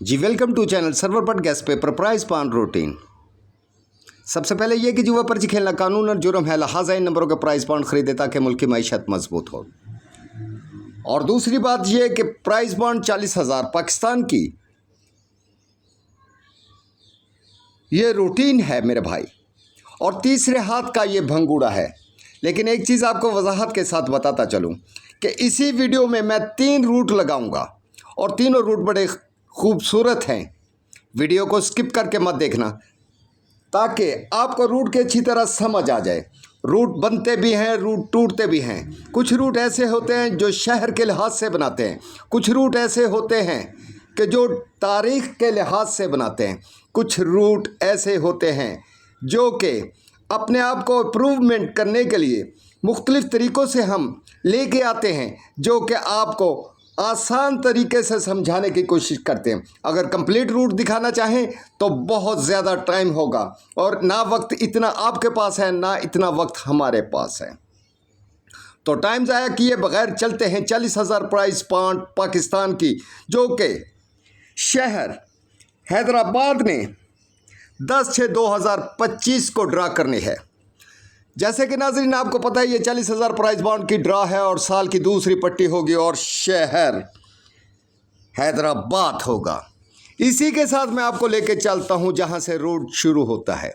Ji welcome to channel server पर gas paper price पान routine. सबसे पहले ये कि जुआ पर्ची खेलना कानून और जुर्म है, लिहाजा इन नंबरों के प्राइस बॉन्ड खरीदे ताकि मुल्क की मईशत मजबूत हो। और दूसरी बात यह कि प्राइस बॉन्ड 40,000 पाकिस्तान की ये रूटीन है मेरे भाई, और तीसरे हाथ का ये भंगूड़ा है। लेकिन एक चीज़ आपको वजाहत के साथ बताता चलूँ कि इसी वीडियो में मैं 3 रूट लगाऊंगा और तीनों रूट बड़े खूबसूरत हैं। वीडियो को स्किप करके मत देखना ताकि आपको रूट की अच्छी तरह समझ आ जाए। रूट बनते भी हैं, रूट टूटते भी हैं। कुछ रूट ऐसे होते हैं जो शहर के लिहाज से बनाते हैं, कुछ रूट ऐसे होते हैं कि जो तारीख़ के लिहाज से बनाते हैं, कुछ रूट ऐसे होते हैं जो कि अपने आप को इम्प्रूवमेंट करने के लिए मुख्तलिफ़ तरीक़ों से हम लेके आते हैं, जो कि आपको आसान तरीके से समझाने की कोशिश करते हैं। अगर कंप्लीट रूट दिखाना चाहें तो बहुत ज़्यादा टाइम होगा, और ना वक्त इतना आपके पास है ना इतना वक्त हमारे पास है। तो टाइम ज़ाया किए बगैर चलते हैं 40,000 प्राइस पॉइंट पाकिस्तान की, जो कि शहर हैदराबाद ने 10/6/2025 को ड्रा करनी है। जैसे कि नाज़रीन आपको पता है ये 40,000 प्राइस बॉन्ड की ड्रा है और साल की दूसरी पट्टी होगी और शहर हैदराबाद होगा। इसी के साथ मैं आपको लेके चलता हूं जहां से रूट शुरू होता है।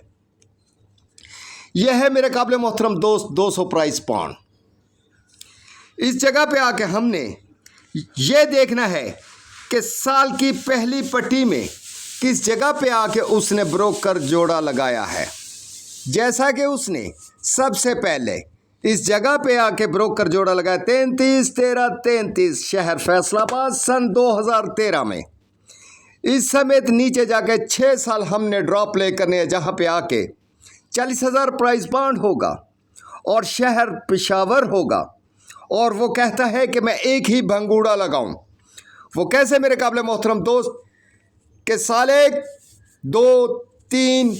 यह है मेरे काबिल मोहतरम दोस्त 200 प्राइस बॉन्ड। इस जगह पे आके हमने ये देखना है कि साल की पहली पट्टी में किस जगह पे आके उसने ब्रोकर जोड़ा लगाया है। जैसा कि उसने सबसे पहले इस जगह पे आके ब्रोकर जोड़ा लगाया 33-13-33 शहर फैसलाबाद सन 2013 में। इस समेत नीचे जाके 6 साल हमने ड्रॉप प्ले करने हैं, जहाँ पे आके 40,000 प्राइस बॉन्ड होगा और शहर पेशावर होगा। और वो कहता है कि मैं एक ही भंगूड़ा लगाऊं। वो कैसे मेरे काबिल मोहतरम दोस्त के साल 1, 2, 3,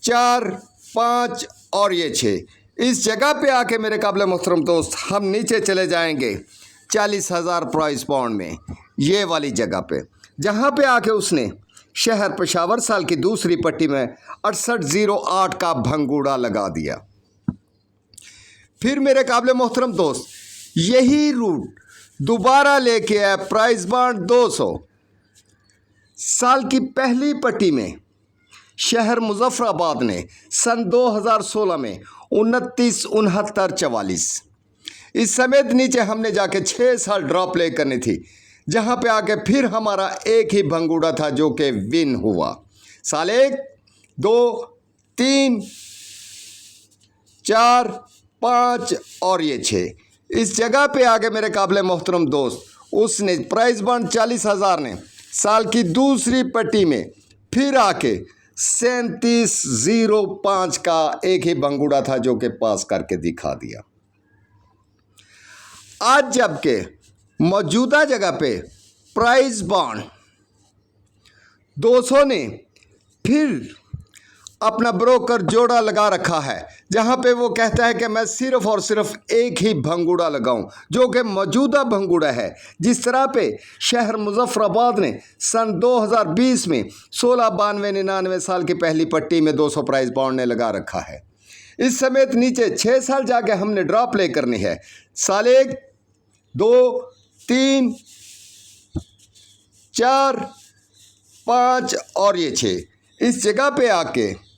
4, 5 और ये 6 इस जगह पे आके मेरे काबिल मोहतरम दोस्त हम नीचे चले जाएंगे 40,000 प्राइस बॉन्ड में, ये वाली जगह पे, जहाँ पे आके उसने शहर पेशावर साल की दूसरी पट्टी में 6808 का भंगूड़ा लगा दिया। फिर मेरे काबिल मोहतरम दोस्त यही रूट दोबारा लेके आया प्राइस बॉन्ड 200 साल की पहली पट्टी में शहर मुजफ्फराबाद ने सन 2016 में 29-69-44 इस समेत नीचे हमने जाके 6 साल ड्रॉप प्ले करनी थी, जहां पे आके फिर हमारा एक ही भंगूड़ा था जो कि विन हुआ। साल 1, 2, 3, 4, 5 और ये 6 इस जगह पे आके मेरे काबिल मोहतरम दोस्त उसने प्राइस बॉन्ड 40,000 ने साल की दूसरी पट्टी में फिर आके 3705 का एक ही भंगूड़ा था जो कि पास करके दिखा दिया। आज जबकि मौजूदा जगह पे प्राइस बॉन्ड 200 ने फिर अपना ब्रोकर जोड़ा लगा रखा है, जहां पे वो कहता है कि मैं सिर्फ और सिर्फ एक ही भंगूड़ा लगाऊं, जो कि मौजूदा भंगूड़ा है। जिस तरह पे शहर मुजफ्फराबाद ने सन 2020 में 16-92-99 साल की पहली पट्टी में 200 प्राइस बॉन्ड ने लगा रखा है। इस समेत नीचे 6 साल जाके हमने ड्रॉ प्ले करनी है। साल 1, 2, 3, 4, 5 और ये 6 इस जगह पे आके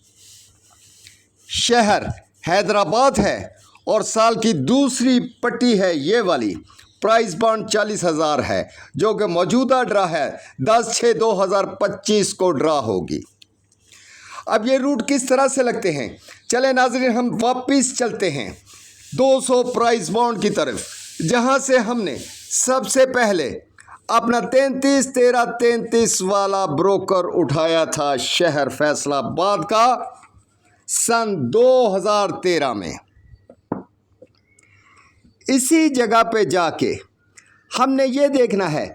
शहर हैदराबाद है और साल की दूसरी पट्टी है ये वाली, प्राइस बॉन्ड 40,000 है, जो कि मौजूदा ड्रा है 10/6/2025 को ड्रा होगी। अब ये रूट किस तरह से लगते हैं, चले नाज़रीन हम वापस चलते हैं 200 प्राइस बॉन्ड की तरफ, जहां से हमने सबसे पहले अपना 33-13-33 वाला ब्रोकर उठाया था शहर फैसलाबाद का सन 2013 में। इसी जगह पे जाके हमने ये देखना है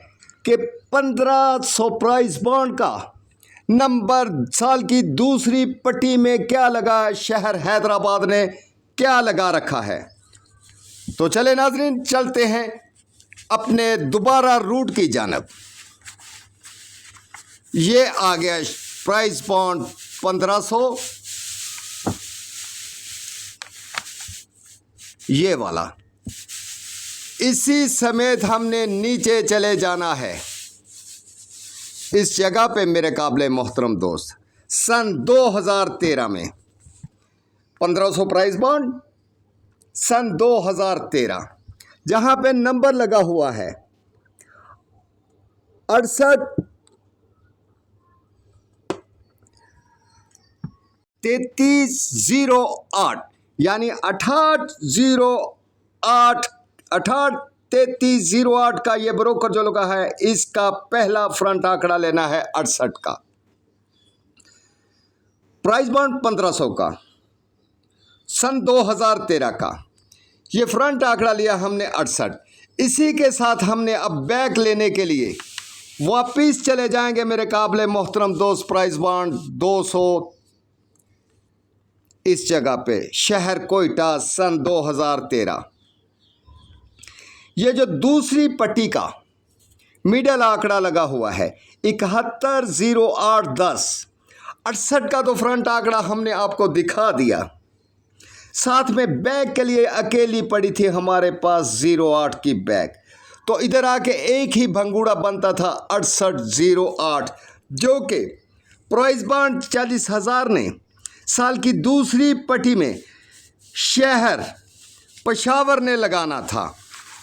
कि 1500 प्राइस बॉन्ड का नंबर साल की दूसरी पट्टी में क्या लगा, शहर हैदराबाद ने क्या लगा रखा है। तो चले नाज़रीन चलते हैं अपने दोबारा रूट की जानब। ये आ गया प्राइस बॉन्ड 1500, ये वाला। इसी समेत हमने नीचे चले जाना है। इस जगह पे मेरे काबिले मोहतरम दोस्त सन 2013 में 1500 प्राइस बॉन्ड, सन 2013, जहां पे नंबर लगा हुआ है 683308, यानी 683308 का ये ब्रोकर जो लगा है, इसका पहला फ्रंट आंकड़ा लेना है 68 का। प्राइस बॉन्ड 1500 का, सन 2013 का, ये फ्रंट आंकड़ा लिया हमने 68। इसी के साथ हमने अब बैक लेने के लिए वापिस चले जाएंगे मेरे काबिले मोहतरम दोस्त प्राइस बॉन्ड 200, इस जगह पे शहर कोयटा, सन 2013। ये जो दूसरी पट्टी का मिडल आंकड़ा लगा हुआ है 710810, 68 का तो फ्रंट आंकड़ा हमने आपको दिखा दिया, साथ में बैक के लिए अकेली पड़ी थी हमारे पास 08 की बैक। तो इधर आके एक ही भंगूड़ा बनता था 6808, जो कि प्राइस बॉन्ड 40,000 ने साल की दूसरी पट्टी में शहर पेशावर ने लगाना था,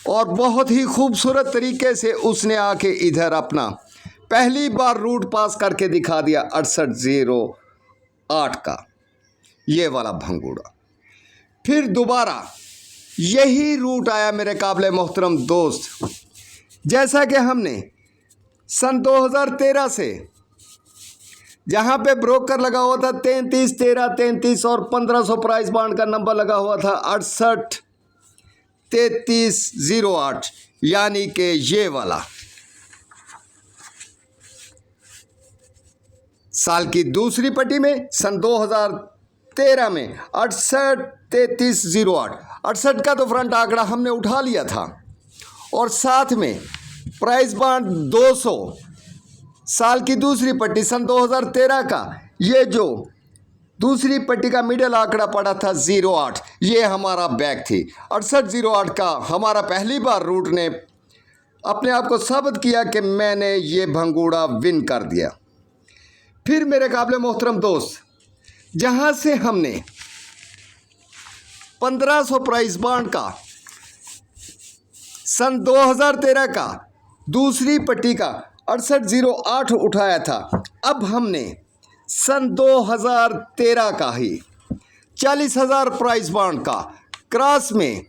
और बहुत ही खूबसूरत तरीके से उसने आके इधर अपना पहली बार रूट पास करके दिखा दिया 6808 का, ये वाला भंगूड़ा। फिर दोबारा यही रूट आया मेरे काबिले मोहतरम दोस्त, जैसा कि हमने सन 2013 से जहाँ पे ब्रोकर लगा हुआ था 33 13 33 और 1500 प्राइस बॉन्ड का नंबर लगा हुआ था 683308, यानी कि ये वाला। साल की दूसरी पट्टी में सन 2013 में 683308, 68 का तो फ्रंट आंकड़ा हमने उठा लिया था, और साथ में प्राइस बॉन्ड 200 साल की दूसरी पट्टी सन 2013 का, ये जो दूसरी पट्टी का मिडल आंकड़ा पड़ा था 08, ये हमारा बैक थी। 6808 का हमारा पहली बार रूट ने अपने आप को साबित किया कि मैंने ये भंगूड़ा विन कर दिया। फिर मेरे काबिले मोहतरम दोस्त, जहाँ से हमने 1500 प्राइस बॉन्ड का सन 2013 का दूसरी पट्टी का 6808 उठाया था, अब हमने सन 2013 का ही 40,000 प्राइस बॉन्ड का क्रॉस में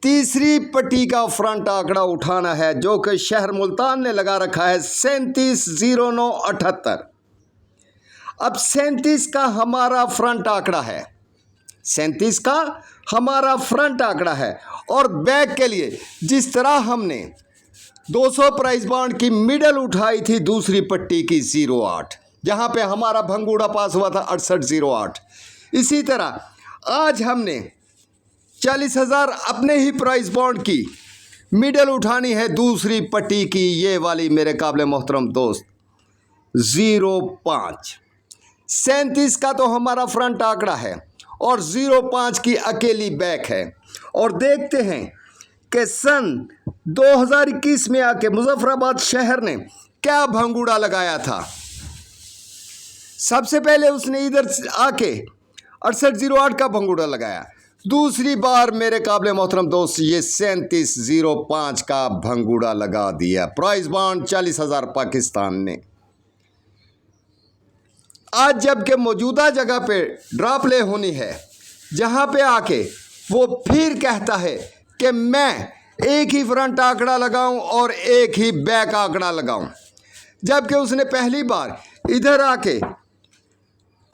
तीसरी पट्टी का फ्रंट आंकड़ा उठाना है, जो कि शहर मुल्तान ने लगा रखा है 370978। अब 37 का हमारा फ्रंट आंकड़ा है, 37 का हमारा फ्रंट आंकड़ा है, और बैक के लिए जिस तरह हमने 200 प्राइस बॉन्ड की मिडल उठाई थी दूसरी पट्टी की 08, जहां पे हमारा भंगूड़ा पास हुआ था 6808, इसी तरह आज हमने 40,000 अपने ही प्राइस बॉन्ड की मिडल उठानी है दूसरी पट्टी की, ये वाली मेरे काबिले मोहतरम दोस्त 05। 37 का तो हमारा फ्रंट आंकड़ा है और 05 की अकेली बैक है। और देखते हैं कि सन 2021 में आके मुजफ्फराबाद शहर ने क्या भंगूड़ा लगाया था। सबसे पहले उसने इधर आके 6808 का भंगूड़ा लगाया, दूसरी बार मेरे काबिले मोहतरम दोस्त ये 3705 का भंगूड़ा लगा दिया, प्राइस बॉन्ड 40,000 पाकिस्तान ने। आज जबकि मौजूदा जगह पे ड्रॉप ले होनी है, जहां पे आके वो फिर कहता है कि मैं एक ही फ्रंट आंकड़ा लगाऊं और एक ही बैक आंकड़ा लगाऊं, जबकि उसने पहली बार इधर आके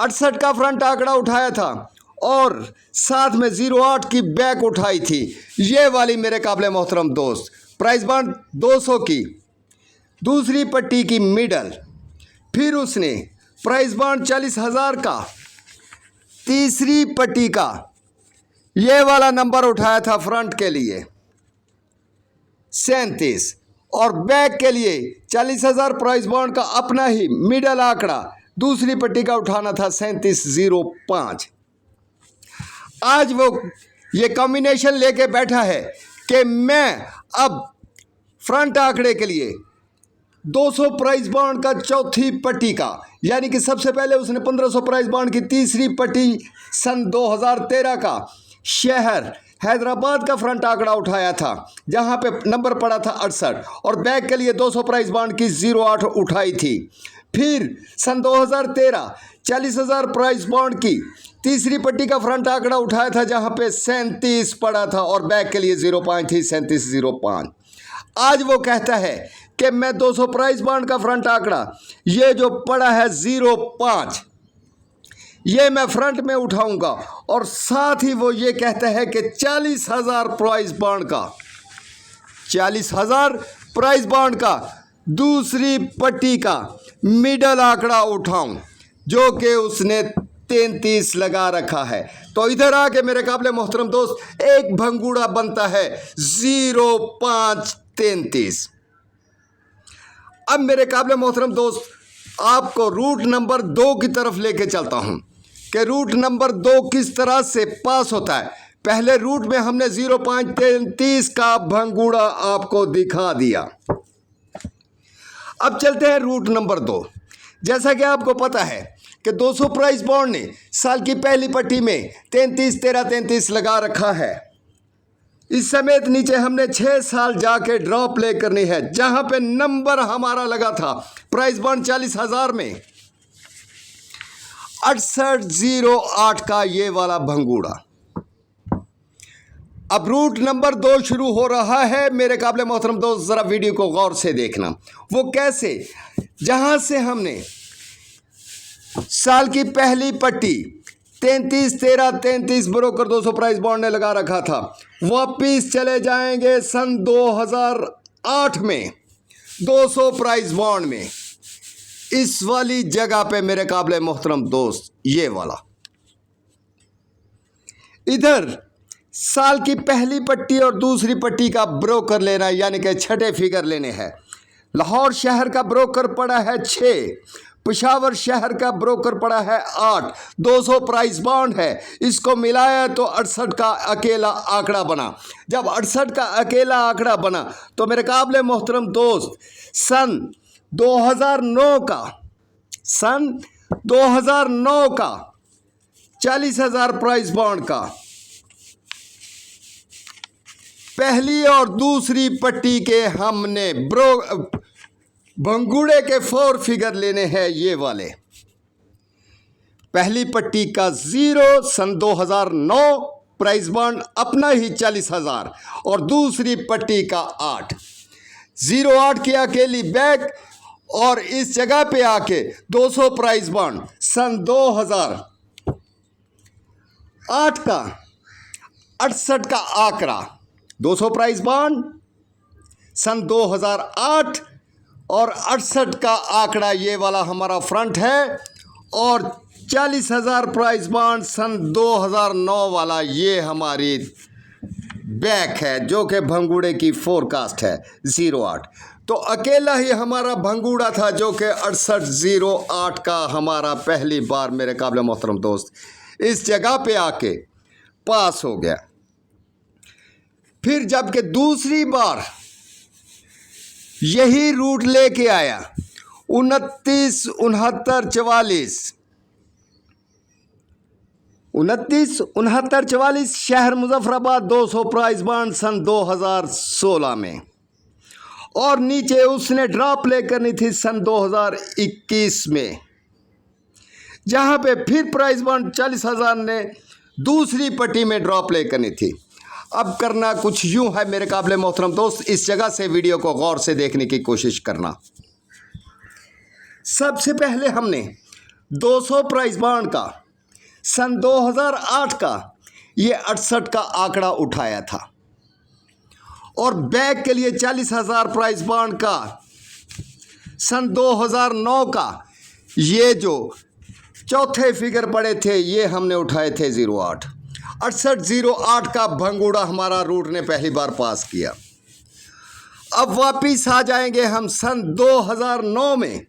68 का फ्रंट आंकड़ा उठाया था और साथ में 08 की बैक उठाई थी, ये वाली मेरे काबिले मोहतरम दोस्त प्राइस बॉन्ड 200 की दूसरी पट्टी की मिडल। फिर उसने प्राइस बॉन्ड 40,000 का तीसरी पट्टी का ये वाला नंबर उठाया था फ्रंट के लिए 37, और बैक के लिए 40,000 प्राइस बॉन्ड का अपना ही मिडल आंकड़ा दूसरी पट्टी का उठाना था 3705। आज वो ये कॉम्बिनेशन लेके बैठा है कि मैं अब फ्रंट आंकड़े के लिए 200 प्राइस बॉन्ड का चौथी पट्टी का, यानी कि सबसे पहले उसने 1500 प्राइस बॉन्ड की तीसरी पट्टी सन 2013 का शहर हैदराबाद का फ्रंट आंकड़ा उठाया था, जहां पे नंबर पड़ा था 68, और बैक के लिए 200 प्राइस बॉन्ड की 08 उठाई थी। फिर सन 2013 40,000 प्राइस बॉन्ड की तीसरी पट्टी का फ्रंट आंकड़ा उठाया था, जहां पे 37 पड़ा था और बैक के लिए 0.5 थी 3705। आज वो कहता है कि मैं 200 प्राइस बॉन्ड का फ्रंट आंकड़ा ये जो पड़ा है 05, ये मैं फ्रंट में उठाऊंगा, और साथ ही वो ये कहता है कि 40,000 प्राइस बॉन्ड का 40,000 प्राइस बॉन्ड का दूसरी पट्टी का मिडल आंकड़ा उठाऊं, जो कि उसने 33 लगा रखा है। तो इधर आके मेरे काबिले मोहतरम दोस्त एक भंगूड़ा बनता है 0533। अब मेरे काबिले मोहतरम दोस्त आपको रूट नंबर 2 की तरफ लेके चलता हूं कि रूट नंबर 2 किस तरह से पास होता है। पहले रूट में हमने 0.33 का भंगूड़ा आपको दिखा दिया। अब चलते हैं रूट नंबर 2। जैसा कि आपको पता है कि 200 प्राइस बॉन्ड ने साल की पहली पट्टी में 33 13 33 लगा रखा है। इस समेत नीचे हमने 6 साल जाके ड्रॉ प्ले करनी है, जहां पे नंबर हमारा लगा था प्राइस बॉन्ड 40,000 में 6808 का ये वाला भंगूड़ा। अब रूट नंबर 2 शुरू हो रहा है मेरे काबिले मोहतरम दोस्त, जरा वीडियो को गौर से देखना। वो कैसे, जहां से हमने साल की पहली पट्टी 33 13 33 ब्रोकर 200 प्राइस बॉन्ड ने लगा रखा था, वापिस चले जाएंगे सन 2008 में 200 प्राइस बॉन्ड में इस वाली जगह पे मेरे काबिले मोहतरम दोस्त, ये वाला इधर साल की पहली पट्टी और दूसरी पट्टी का ब्रोकर लेना, यानी कि छठे फिगर लेने हैं। लाहौर शहर का ब्रोकर पड़ा है 6, पेशावर शहर का ब्रोकर पड़ा है 8, 200 प्राइस बॉन्ड है, इसको मिलाया तो 68 का अकेला आंकड़ा बना। जब 68 का अकेला आंकड़ा बना तो मेरे काबिले मोहतरम दोस्त सन 2009 का 40,000 प्राइस बॉन्ड का पहली और दूसरी पट्टी के हमने भंगूड़े के 4 फिगर लेने हैं, ये वाले। पहली पट्टी का 0 सन 2009 प्राइस बॉन्ड अपना ही 40,000, और दूसरी पट्टी का 8 08 की अकेली बैक, और इस जगह पे आके 200 प्राइस बॉन्ड सन 2008 का 68 का आंकड़ा, 200 प्राइस बॉन्ड सन 2008 और 68 का आंकड़ा ये वाला हमारा फ्रंट है, और 40,000 प्राइस बॉन्ड सन 2009 वाला ये हमारी बैक है, जो कि भंगूड़े की फोरकास्ट है 08। तो अकेला ही हमारा भंगूड़ा था जो कि 6808 का हमारा पहली बार मेरे काबिल मोहतरम दोस्त इस जगह पे आके पास हो गया। फिर जबकि दूसरी बार यही रूट लेके आया 29 69 44 शहर मुजफ्फराबाद 200 प्राइस बॉन्ड सन 2016 में, और नीचे उसने ड्रॉ प्ले करनी थी सन 2021 में, जहां पे फिर प्राइस बॉन्ड 40,000 ने दूसरी पट्टी में ड्रॉ प्ले करनी थी। अब करना कुछ यूं है मेरे काबिले मोहतरम दोस्त, इस जगह से वीडियो को गौर से देखने की कोशिश करना। सबसे पहले हमने 200 प्राइस बॉन्ड का सन 2008 का ये 68 का आंकड़ा उठाया था, और बैक के लिए 40,000 प्राइस बॉन्ड का सन 2009 का ये जो चौथे फिगर पड़े थे ये हमने उठाए थे 08। 6808 का भंगूड़ा हमारा रूट ने पहली बार पास किया। अब वापिस आ जाएंगे हम सन 2009 में।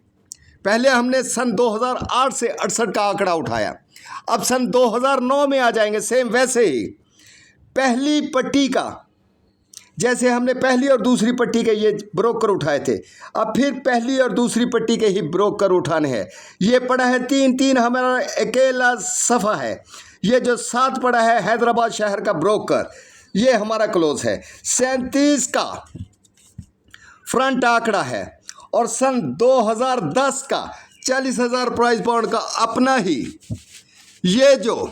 पहले हमने सन 2008 से 68 का आंकड़ा उठाया, अब सन 2009 में आ जाएंगे। सेम वैसे ही पहली पट्टी का, जैसे हमने पहली और दूसरी पट्टी के ये ब्रोकर उठाए थे, अब फिर पहली और दूसरी पट्टी के ही ब्रोकर उठाने हैं। ये पड़ा है 3-3 हमारा अकेला सफ़ा है। ये जो 7 पड़ा है हैदराबाद शहर का ब्रोकर, ये हमारा क्लोज है। 37 का फ्रंट आंकड़ा है और सन 2010 का 40,000 प्राइस पॉइंट का अपना ही ये जो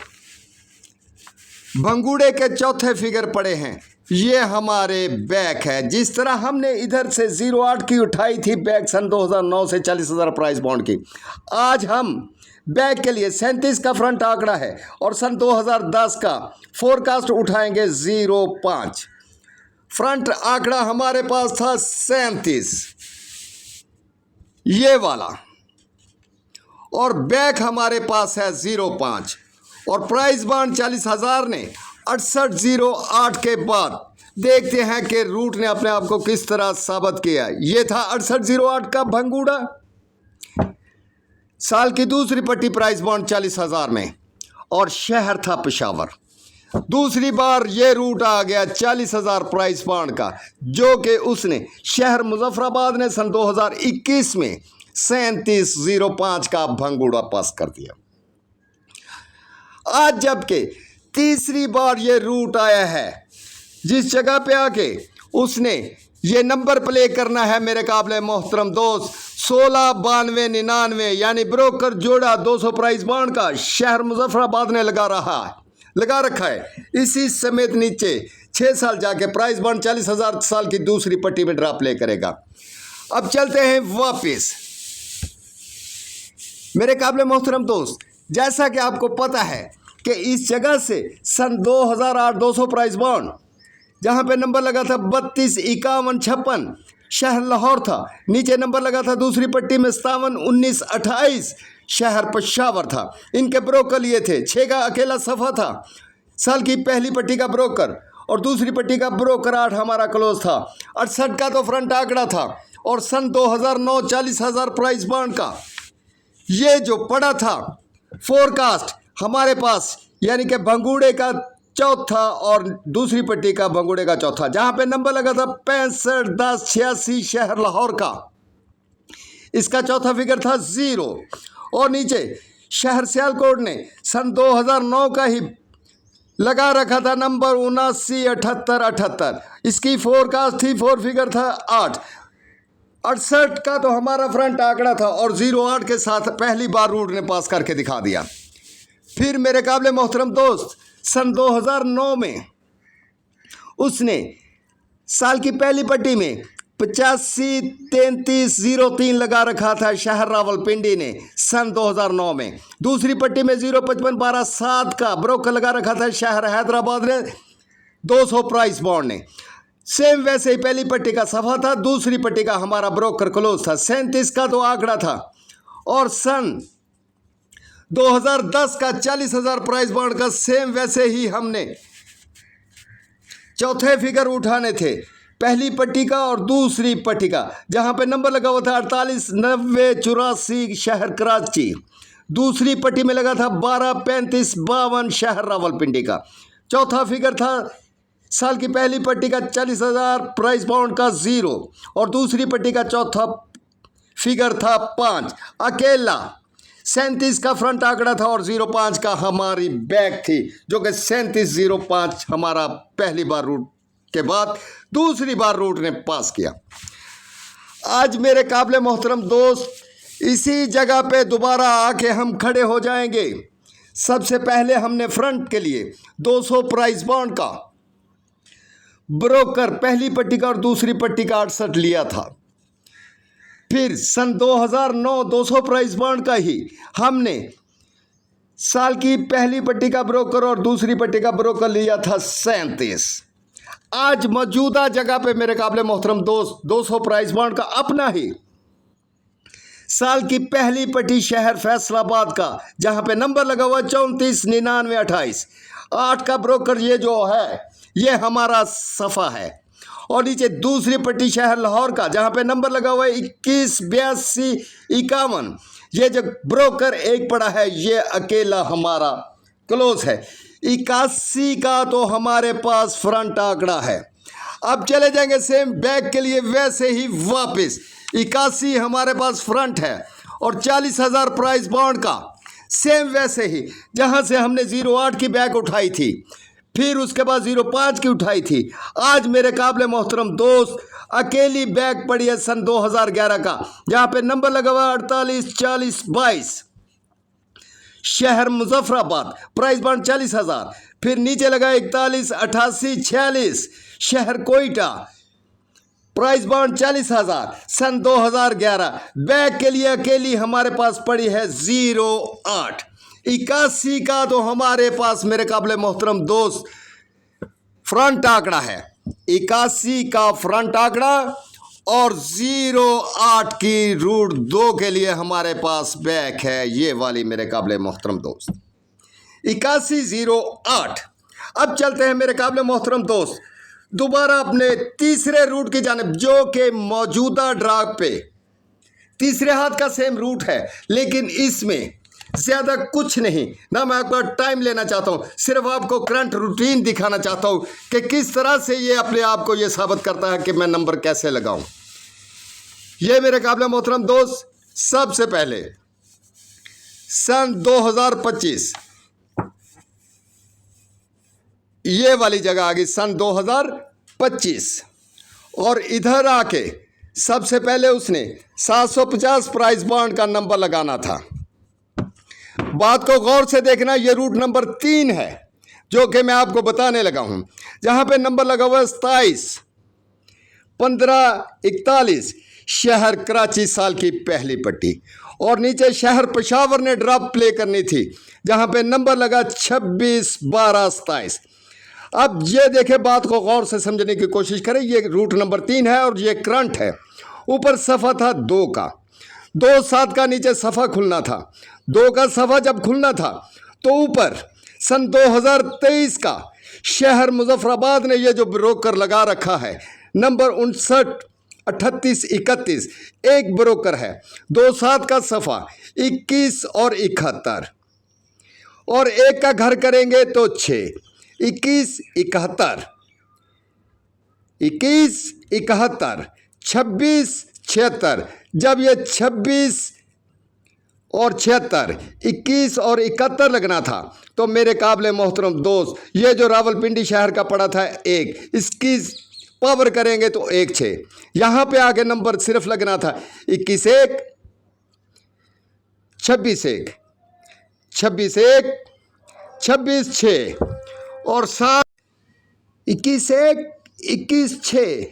भंगूड़े के चौथे फिगर पड़े हैं, ये हमारे बैक है। जिस तरह हमने इधर से 08 की उठाई थी बैक सन 2009 से 40,000 प्राइस पॉइंट की, आज हम बैक के लिए 37 का फ्रंट आंकड़ा है और सन 2010 का फोरकास्ट उठाएंगे 05। फ्रंट आंकड़ा हमारे पास था 37, ये वाला, और बैक हमारे पास है 05 और प्राइस बाउंड 40,000 ने 6808 के बाद देखते हैं कि रूट ने अपने आप को किस तरह साबित किया। ये था 6808 का भंगूड़ा, साल की दूसरी पट्टी प्राइस बाउंड 40,000 में और शहर था पेशावर। दूसरी बार ये रूट आ गया 40,000 प्राइस बाउंड का, जो कि उसने शहर मुजफ्फराबाद ने सन 2021 में 3705 का भंगूड़ा पास कर दिया। आज जबकि तीसरी बार ये रूट आया है, जिस जगह पे आके उसने ये नंबर प्ले करना है मेरे काबिले मोहतरम दोस्त 169299, यानी ब्रोकर जोड़ा 200 प्राइस बाउंड का शहर मुजफ्फराबाद ने लगा रखा है। इसी समेत नीचे 6 साल जाके प्राइस बाउंड 40,000 साल की दूसरी पट्टी में ड्रॉप प्ले करेगा। अब चलते हैं वापस मेरे काबिले मोहतरम दोस्त, जैसा कि आपको पता है कि इस जगह से सन 2008 200 प्राइस बाउंड, जहाँ पे नंबर लगा था 325156 शहर लाहौर था, नीचे नंबर लगा था दूसरी पट्टी में 571928 शहर पेशावर था। इनके ब्रोकर ये थे, 6 का अकेला सफ़ा था साल की पहली पट्टी का ब्रोकर और दूसरी पट्टी का ब्रोकर 8 हमारा क्लोज था। 68 का तो फ्रंट आंकड़ा था और सन 2009 40,000 प्राइस बाउंड का ये जो पड़ा था फोरकास्ट हमारे पास, यानी कि भंगूड़े का चौथा और दूसरी पट्टी का भंगूड़े का चौथा, जहाँ पे नंबर लगा था 651086 शहर लाहौर का, इसका चौथा फिगर था 0 और नीचे शहर सियालकोट ने सन 2009 का ही लगा रखा था नंबर 797878, इसकी फोरकास्ट थी 4 फिगर था 8। 68 का तो हमारा फ्रंट आंकड़ा था और 08 के साथ पहली बार रूट ने पास करके दिखा दिया। फिर मेरे काबिले मोहतरम दोस्त सन 2009 में उसने साल की पहली पट्टी में 853303 लगा रखा था शहर रावलपिंडी ने सन 2009 में। दूसरी पट्टी में 05512 का ब्रोकर लगा रखा था शहर हैदराबाद ने 200 प्राइस बाउंड ने। सेम वैसे ही पहली पट्टी का सफ़ा था, दूसरी पट्टी का हमारा ब्रोकर क्लोज था। 37 का तो आंकड़ा था और सन 2010 का 40,000 प्राइस बाउंड का सेम वैसे ही हमने चौथे फिगर उठाने थे, पहली पट्टी का और दूसरी पट्टी का, जहां पे नंबर लगा हुआ था 489084 शहर कराची। दूसरी पट्टी में लगा था 123552 शहर रावलपिंडी का। चौथा फिगर था साल की पहली पट्टी का 40,000 प्राइस बाउंड का 0 और दूसरी पट्टी का चौथा फिगर था 5 अकेला। 37 का फ्रंट आंकड़ा था और 05 का हमारी बैक थी, जो कि 3705 हमारा पहली बार रूट के बाद दूसरी बार रूट ने पास किया। आज मेरे काबिले मोहतरम दोस्त इसी जगह पे दोबारा आके हम खड़े हो जाएंगे। सबसे पहले हमने फ्रंट के लिए 200 प्राइस बाउंड का ब्रोकर पहली पट्टी का और दूसरी पट्टी का 68 लिया था। फिर सन 2009 200 प्राइस बाउंड का ही हमने साल की पहली पट्टी का ब्रोकर और दूसरी पट्टी का ब्रोकर लिया था 37। आज मौजूदा जगह पे मेरे काबिले मोहतरम दोस्त 200 प्राइस बाउंड का अपना ही साल की पहली पट्टी शहर फैसलाबाद का, जहां पे नंबर लगा हुआ 349928 8 का ब्रोकर ये जो है ये हमारा सफ़ा है और नीचे दूसरी पट्टी शहर लाहौर का, जहां पे नंबर लगा हुआ है 218251। ये जो ब्रोकर एक पड़ा है ये अकेला हमारा क्लोज है। 81 का तो हमारे पास फ्रंट आंकड़ा है। अब चले जाएंगे सेम बैक के लिए वैसे ही वापस। 81 हमारे पास फ्रंट है और 40,000 प्राइस बॉन्ड का सेम वैसे ही, जहां से हमने 08 की बैक उठाई थी, फिर उसके बाद 05 की उठाई थी। आज मेरे काबिल मोहतरम दोस्त अकेली बैक पड़ी है सन 2011 का, जहां पे नंबर लगा हुआ 484022 शहर मुजफ्फराबाद, प्राइस बॉन्ड 40,000। फिर नीचे लगा 418846 शहर कोयटा, प्राइस बॉन्ड 40,000 सन 2011। बैक के लिए अकेली हमारे पास पड़ी है 08। 81 का तो हमारे पास मेरे काबिल मोहतरम दोस्त फ्रंट आंकड़ा है। 81 का फ्रंट आंकड़ा और 08 की रूट 2 के लिए हमारे पास बैक है ये वाली मेरे काबिल मोहतरम दोस्त 8108। अब चलते हैं मेरे काबिल मोहतरम दोस्त दोबारा अपने तीसरे रूट की जानिब, जो कि मौजूदा ड्राग पे तीसरे हाथ का सेम रूट है, लेकिन इसमें ज़्यादा कुछ नहीं ना। मैं आपका टाइम लेना चाहता हूँ, सिर्फ आपको करंट रूटीन दिखाना चाहता हूँ कि किस तरह से ये अपने आप को ये साबित करता है कि मैं नंबर कैसे लगाऊं। ये मेरे काबिल मोहतरम दोस्त सबसे पहले सन 2025 ये वाली जगह आ गई सन 2025, और इधर आके सबसे पहले उसने 750 प्राइस बॉन्ड का नंबर लगाना था। बात को गौर से देखना, ये रूट नंबर 3 है जो कि मैं आपको बताने लगा हूं, जहां पे नंबर लगा हुआ 271541 शहर कराची साल की पहली पट्टी, और नीचे शहर पेशावर ने ड्रॉप प्ले करनी थी, जहां पे नंबर लगा 261227। अब ये देखें, बात को गौर से समझने की कोशिश करें। ये रूट नंबर 3 है और ये करंट है। ऊपर सफ़ा था 2 का, 27 का नीचे सफ़ा खुलना था। 2 का सफ़ा जब खुलना था तो ऊपर सन 2023 का शहर मुजफ्फराबाद ने ये जो ब्रोकर लगा रखा है नंबर 593831 एक ब्रोकर है। 27 का सफ़ा 21 और 71, और एक का घर करेंगे तो 6, 21 71, 21 71, 26 76। जब ये 26 और 76, 21 और 71 लगना था तो मेरे काबिल मोहतरम दोस्त ये जो रावलपिंडी शहर का पड़ा था 1, इसकी पावर करेंगे तो 1 6। यहाँ पे आगे नंबर सिर्फ लगना था 21 1, 26 1, 26 1, 26 6 और 7, 21 1, 21 6,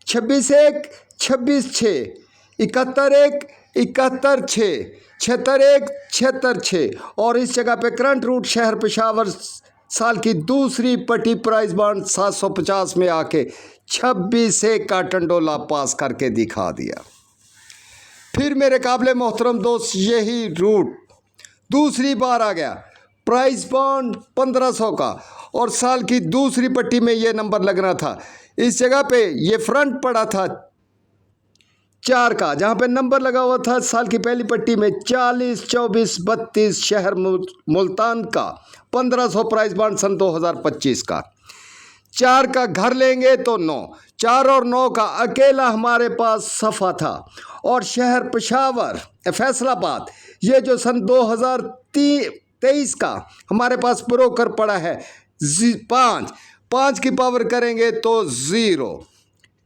26 1, 26 6, 71 1, 71 6, 76 1, 76 6। और इस जगह पे करंट रूट शहर पेशावर साल की दूसरी पट्टी प्राइस बॉन्ड 750 में आके 26 1 का टंडोला पास करके दिखा दिया। फिर मेरे काबिल मोहतरम दोस्त यही रूट दूसरी बार आ गया, प्राइस बॉन्ड 1500 का, और साल की दूसरी पट्टी में ये नंबर लगना था। इस जगह पे ये फ्रंट पड़ा था 4 का, जहाँ पे नंबर लगा हुआ था साल की पहली पट्टी में 40 24 32 शहर मुल्तान का, 1500 प्राइस बॉन्ड सन 2025 का। 4 का घर लेंगे तो 9, 4 और 9 का अकेला हमारे पास सफ़ा था। और शहर पेशावर फैसलाबाद ये जो सन 2023 का हमारे पास ब्रोकर पड़ा है 5 की पावर करेंगे तो 0,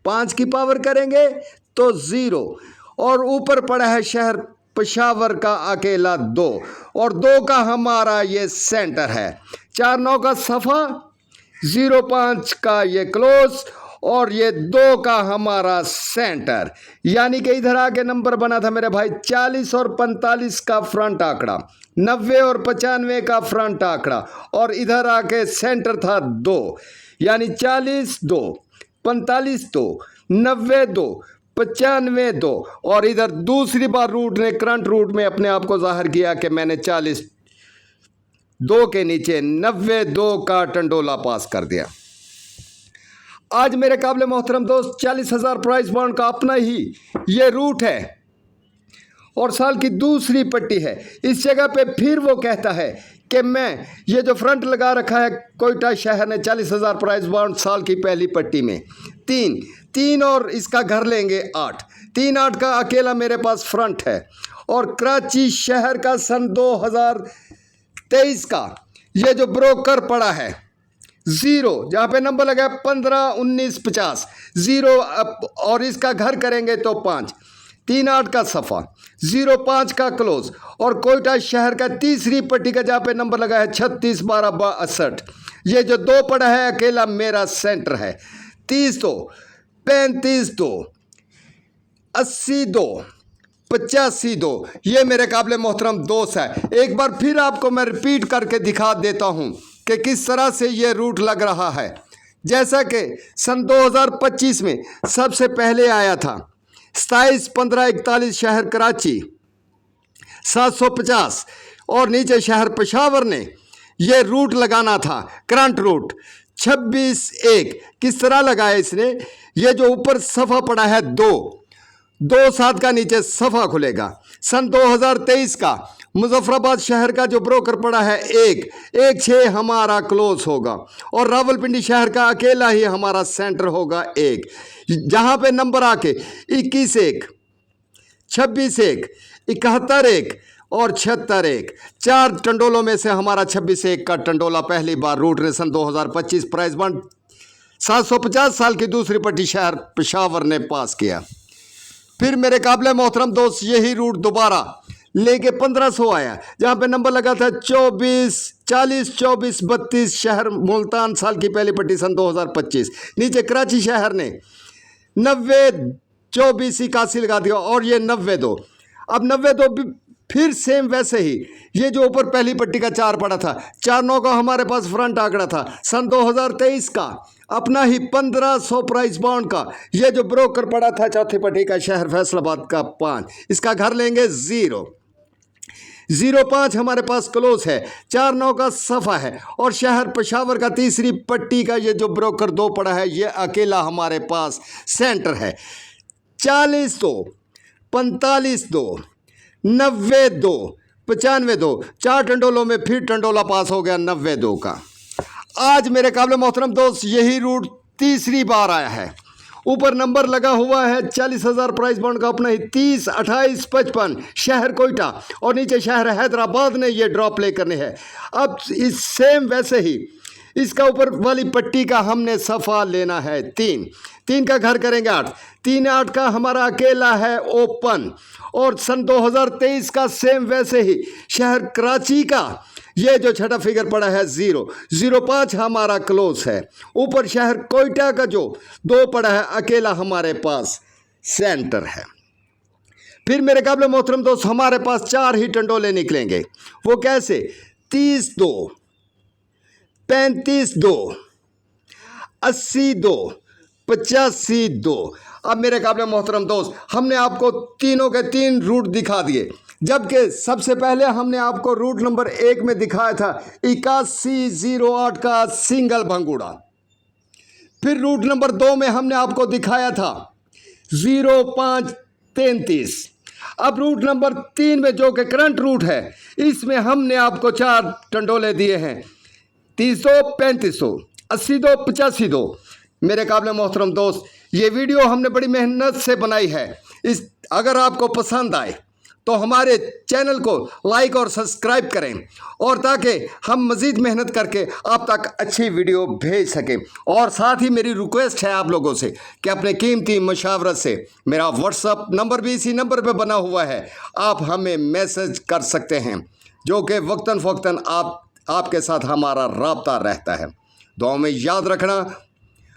5 की पावर करेंगे तो 0, और ऊपर पड़ा है शहर पेशावर का अकेला 2, और 2 का हमारा ये सेंटर है। 4 9 का सफ़ा, 05 का ये क्लोज, और ये 2 का हमारा सेंटर। यानी कि इधर आके नंबर बना था मेरे भाई 40 और 45 का फ्रंट आंकड़ा, 90 और 95 का फ्रंट आंकड़ा, और इधर आके सेंटर था 2, यानी 40 2, 45 2, 90 2, 95 2। और इधर दूसरी बार रूट ने करंट रूट में अपने आप को जाहिर किया कि मैंने 40 2 के नीचे 90 2 का टंडोला पास कर दिया। आज मेरे काबिल मोहतरम दोस्त 40,000 प्राइस बॉन्ड का अपना ही ये रूट है और साल की दूसरी पट्टी है। इस जगह पे फिर वो कहता है कि मैं ये जो फ्रंट लगा रखा है कोयटा शहर ने 40,000 प्राइस बॉन्ड साल की पहली पट्टी में तीन और इसका घर लेंगे 8 3-8 का अकेला मेरे पास फ्रंट है। और कराची शहर का सन 2023 का ये जो ब्रोकर पड़ा है 0 जहाँ पे नंबर लगा 15-19-50 0 और इसका घर करेंगे तो 5 3-8 का सफ़ा 0-5 का क्लोज और कोयटा शहर का तीसरी पट्टी का जहाँ पे नंबर लगा है 36-12-62 ये जो 2 पड़ा है अकेला मेरा सेंटर है। 30-2 35-2 80-2 85-2 ये मेरे काबिल मोहतरम दोस्त है। एक बार फिर आपको मैं रिपीट करके दिखा देता हूँ कि किस तरह से ये रूट लग रहा है। जैसा कि सन 2025 में सबसे पहले आया था 27-15-41 शहर कराची 750 और नीचे शहर पेशावर ने ये रूट लगाना था करंट रूट 26-1 किस तरह लगाया इसने। ये जो ऊपर सफ़ा पड़ा है 2-7 का नीचे सफ़ा खुलेगा। सन 2023 का मुजफ्फराबाद शहर का जो ब्रोकर पड़ा है 1-6 हमारा क्लोज होगा और रावलपिंडी शहर का अकेला ही हमारा सेंटर होगा 1 जहाँ पे नंबर आके 21-1 26-1 71-1 और 76-1 4 टंडोलों में से हमारा 26-1 का टंडोला पहली बार रूट ने सन 2025 प्राइस बॉन्ड 750 साल की दूसरी पट्टी शहर पेशावर ने पास किया। फिर मेरे काबिल मोहतरम दोस्त यही रूट दोबारा लेके 1500 आया जहाँ पे नंबर लगा था 24-32 शहर मुल्तान साल की पहली पट्टी सन 2025 नीचे कराची शहर ने 90-24-81 लगा दिया और ये 92 अब 92 फिर सेम वैसे ही ये जो ऊपर पहली पट्टी का 4 पड़ा था 4-9 का हमारे पास फ्रंट आंकड़ा था सन 2023 का अपना ही 1500 प्राइस बॉन्ड का ये जो ब्रोकर पड़ा था चौथी पट्टी का शहर फैसलाबाद का 5 इसका घर लेंगे 0-5 हमारे पास क्लोज है 4-9 का सफ़ा है और शहर पेशावर का तीसरी पट्टी का ये जो ब्रोकर 2 पड़ा है ये अकेला हमारे पास सेंटर है। 40-2 45-2 92 95-2 4 टंडोलों में फिर टंडोला पास हो गया 92 का। आज मेरे काबिल मोहतरम दोस्त यही रूट तीसरी बार आया है। ऊपर नंबर लगा हुआ है 40,000 प्राइस बॉन्ड का अपना ही 30-28-55 शहर कोयटा और नीचे शहर हैदराबाद ने ये ड्रॉप प्ले करने हैं। अब इस सेम वैसे ही इसका ऊपर वाली पट्टी का हमने सफ़ा लेना है 3 का घर करेंगे 8 3-8 का हमारा अकेला है ओपन और सन 2023 का सेम वैसे ही शहर कराची का ये जो छठा फिगर पड़ा है 0-5 हमारा क्लोज है। ऊपर शहर कोयटा का जो 2 पड़ा है अकेला हमारे पास सेंटर है। फिर मेरे काबिल मोहतरम दोस्त हमारे पास 4 ही टंडोले निकलेंगे। वो कैसे 30-2 35-2 80-2 85-2। अब मेरे काबिल मोहतरम दोस्त हमने आपको तीनों के 3 रूट दिखा दिए जबकि सबसे पहले हमने आपको रूट नंबर 1 में दिखाया था 8108 का सिंगल भंगूड़ा। फिर रूट नंबर 2 में हमने आपको दिखाया था 0533। अब रूट नंबर 3 में जो कि करंट रूट है इसमें हमने आपको 4 टंडोले दिए हैं 30-2 35-2 80-2 85-2। मेरे काबिल मोहतरम दोस्त ये वीडियो हमने बड़ी मेहनत से बनाई है। अगर आपको पसंद आए तो हमारे चैनल को लाइक और सब्सक्राइब करें और ताकि हम मज़ीद मेहनत करके आप तक अच्छी वीडियो भेज सकें। और साथ ही मेरी रिक्वेस्ट है आप लोगों से कि अपने कीमती मशावरत से मेरा व्हाट्सअप नंबर भी इसी नंबर पर बना हुआ है, आप हमें मैसेज कर सकते हैं जो कि वक्तन फ़वक्तन आपके साथ हमारा राब्ता रहता है। दुआ में याद रखना,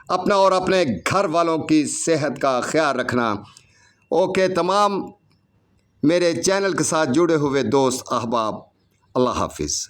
अपना और अपने घर वालों की सेहत का ख्याल रखना। ओके, तमाम मेरे चैनल के साथ जुड़े हुए दोस्त अहबाब, अल्लाह हाफिज़।